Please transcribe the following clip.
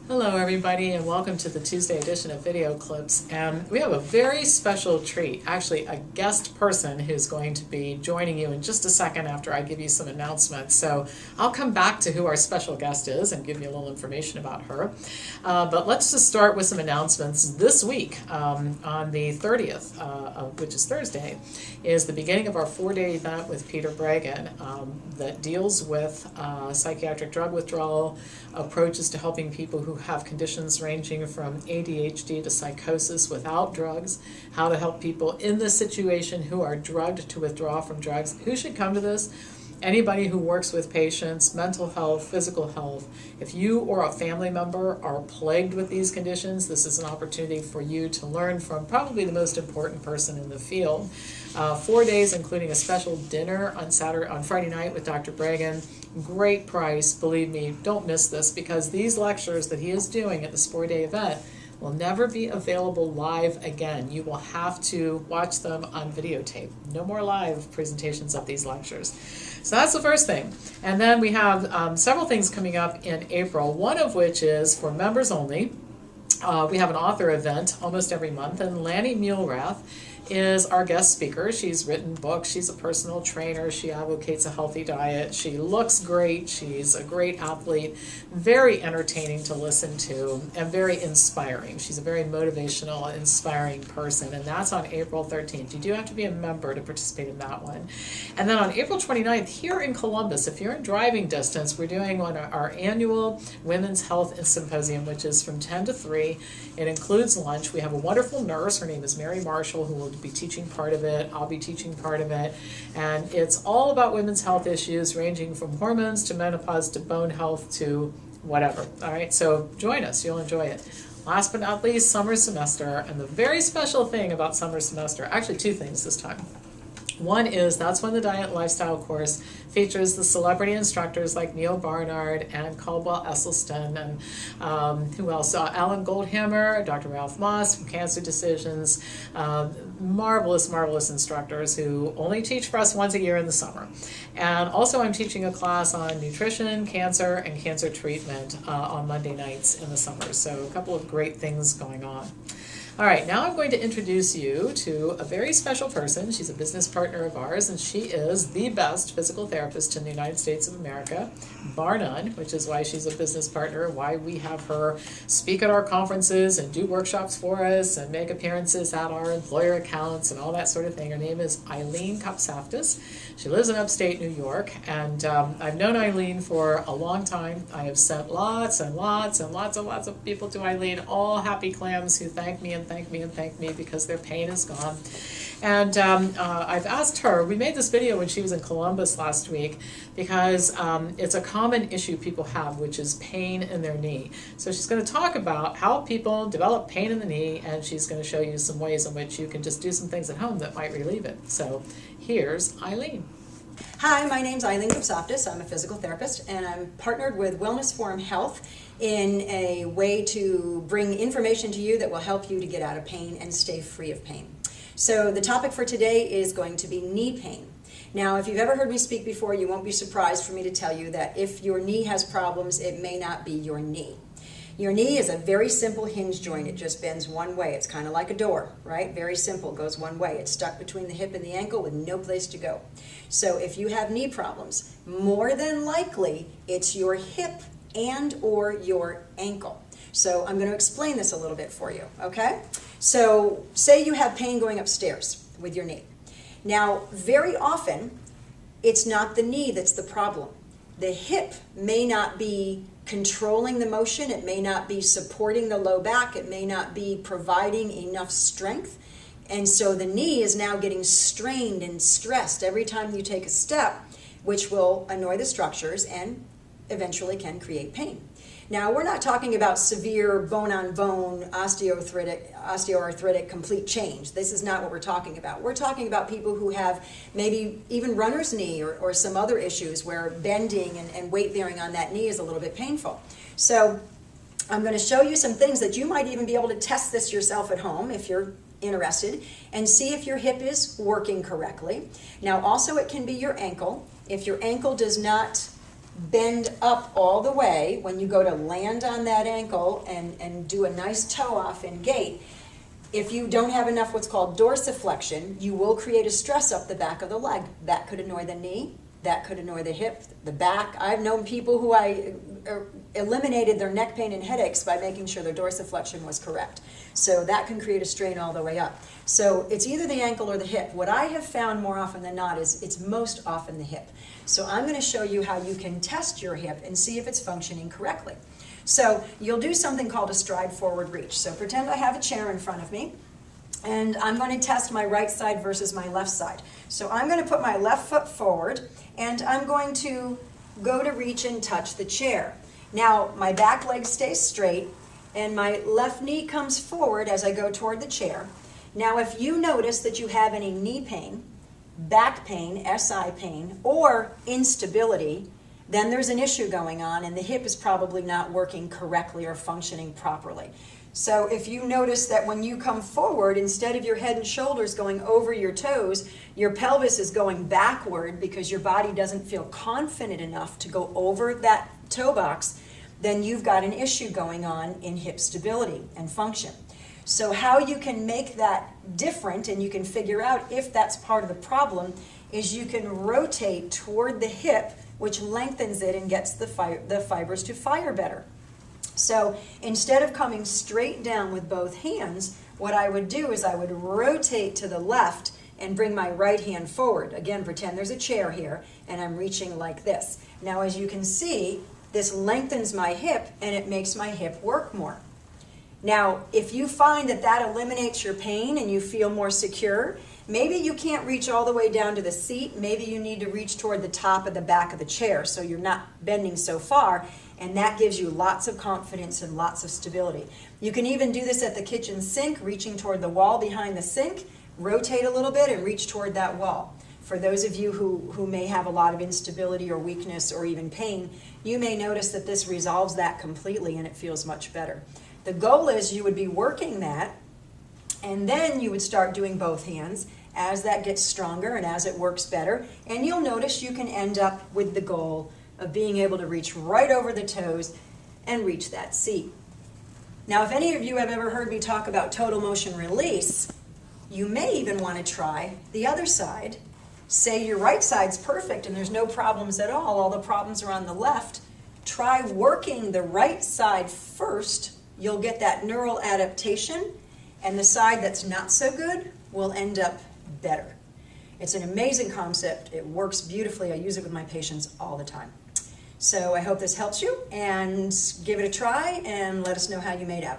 Hello everybody and welcome to the Tuesday edition of Video Clips. And we have a very special treat, actually a guest person who's going to be joining you in just a second after I give you some announcements. So I'll come back to who our special guest is and give you a little information about her. But let's just start with some announcements. This week on the 30th, which is Thursday, is the beginning of our 4-day event with Peter Bregan that deals with psychiatric drug withdrawal, approaches to helping people who have conditions ranging from ADHD to psychosis without drugs, how to help people in this situation who are drugged to withdraw from drugs. Who should come to this? Anybody who works with patients, mental health, physical health. If you or a family member are plagued with these conditions, this is an opportunity for you to learn from probably the most important person in the field. 4 days, including a special dinner on Friday night with Dr. Bregan. Great price, believe me, don't miss this, because these lectures that he is doing at this 4-day event will never be available live again. You will have to watch them on videotape. No more live presentations of these lectures. So that's the first thing. And then we have several things coming up in April, one of which is for members only. We have an author event almost every month, and Lanny Muehlrath is our guest speaker. She's written books, she's a personal trainer, she advocates a healthy diet, she looks great, she's a great athlete, very entertaining to listen to, and very inspiring. She's a very motivational, inspiring person, and that's on April 13th. You do have to be a member to participate in that one. And then on April 29th, here in Columbus, if you're in driving distance, we're doing our annual Women's Health and Symposium, which is from 10 to 3. It includes lunch. We have a wonderful nurse, her name is Mary Marshall, who will be teaching part of it. I'll be teaching part of it. And it's all about women's health issues, ranging from hormones to menopause to bone health to whatever. All right, so join us. You'll enjoy it. Last but not least, summer semester. And the very special thing about summer semester, actually two things this time. One is that's when the Diet and Lifestyle course features the celebrity instructors like Neil Barnard and Caldwell Esselstyn and who else? Alan Goldhammer, Dr. Ralph Moss from Cancer Decisions. Marvelous, marvelous instructors who only teach for us once a year in the summer. And also I'm teaching a class on nutrition, cancer, and cancer treatment on Monday nights in the summer. So a couple of great things going on. All right, now I'm going to introduce you to a very special person. She's a business partner of ours, and she is the best physical therapist in the United States of America, bar none, which is why she's a business partner, why we have her speak at our conferences and do workshops for us and make appearances at our employer accounts and all that sort of thing. Her name is Eileen Kopsaftis. She lives in upstate New York, and I've known Eileen for a long time. I have sent lots and lots and lots and lots of people to Eileen, all happy clams who thank me and thank me and thank me because their pain is gone. And I've asked her, we made this video when she was in Columbus last week because it's a common issue people have, which is pain in their knee. So she's going to talk about how people develop pain in the knee, and she's going to show you some ways in which you can just do some things at home that might relieve it. So here's Eileen. Hi, my name's Eileen Kopsaftis. I'm a physical therapist, and I'm partnered with Wellness Forum Health in a way to bring information to you that will help you to get out of pain and stay free of pain. So the topic for today is going to be knee pain. Now, if you've ever heard me speak before, you won't be surprised for me to tell you that if your knee has problems, it may not be your knee. Your knee is a very simple hinge joint. It just bends one way. It's kind of like a door, right? Very simple, goes one way. It's stuck between the hip and the ankle with no place to go. So if you have knee problems, more than likely it's your hip and or your ankle. So I'm going to explain this a little bit for you, okay? So say you have pain going upstairs with your knee. Now, very often, it's not the knee that's the problem. The hip may not be controlling the motion, it may not be supporting the low back, it may not be providing enough strength, and so the knee is now getting strained and stressed every time you take a step, which will annoy the structures and eventually can create pain. Now, we're not talking about severe bone-on-bone osteoarthritic complete change. This is not what we're talking about. We're talking about people who have maybe even runner's knee or some other issues where bending and weight bearing on that knee is a little bit painful. So I'm going to show you some things that you might even be able to test this yourself at home if you're interested and see if your hip is working correctly. Now, also it can be your ankle. If your ankle does not bend up all the way when you go to land on that ankle and do a nice toe off in gait. If you don't have enough what's called dorsiflexion, you will create a stress up the back of the leg. That could annoy the knee, that could annoy the hip, the back. I've known people who I eliminated their neck pain and headaches by making sure their dorsiflexion was correct. So that can create a strain all the way up. So it's either the ankle or the hip. What I have found more often than not is it's most often the hip. So I'm going to show you how you can test your hip and see if it's functioning correctly. So you'll do something called a stride forward reach. So pretend I have a chair in front of me, and I'm going to test my right side versus my left side. So I'm going to put my left foot forward, and I'm going to go to reach and touch the chair. Now my back leg stays straight, and my left knee comes forward as I go toward the chair. Now if you notice that you have any knee pain, back pain, SI pain, or instability, then there's an issue going on and the hip is probably not working correctly or functioning properly. So if you notice that when you come forward, instead of your head and shoulders going over your toes, your pelvis is going backward because your body doesn't feel confident enough to go over that toe box, then you've got an issue going on in hip stability and function. So how you can make that different and you can figure out if that's part of the problem is you can rotate toward the hip, which lengthens it and gets the fibers to fire better. So instead of coming straight down with both hands, what I would do is I would rotate to the left and bring my right hand forward. Again, pretend there's a chair here and I'm reaching like this. Now as you can see, this lengthens my hip and it makes my hip work more. Now, if you find that that eliminates your pain and you feel more secure, maybe you can't reach all the way down to the seat. Maybe you need to reach toward the top of the back of the chair so you're not bending so far, and that gives you lots of confidence and lots of stability. You can even do this at the kitchen sink, reaching toward the wall behind the sink, rotate a little bit and reach toward that wall. For those of you who may have a lot of instability or weakness or even pain, you may notice that this resolves that completely and it feels much better. The goal is you would be working that, and then you would start doing both hands as that gets stronger and as it works better, and you'll notice you can end up with the goal of being able to reach right over the toes and reach that seat. Now, if any of you have ever heard me talk about total motion release, you may even want to try the other side. Say your right side's perfect and there's no problems at all the problems are on the left. Try working the right side first. You'll get that neural adaptation, and the side that's not so good will end up better. It's an amazing concept. It works beautifully. I use it with my patients all the time. So I hope this helps you, and give it a try and let us know how you made out.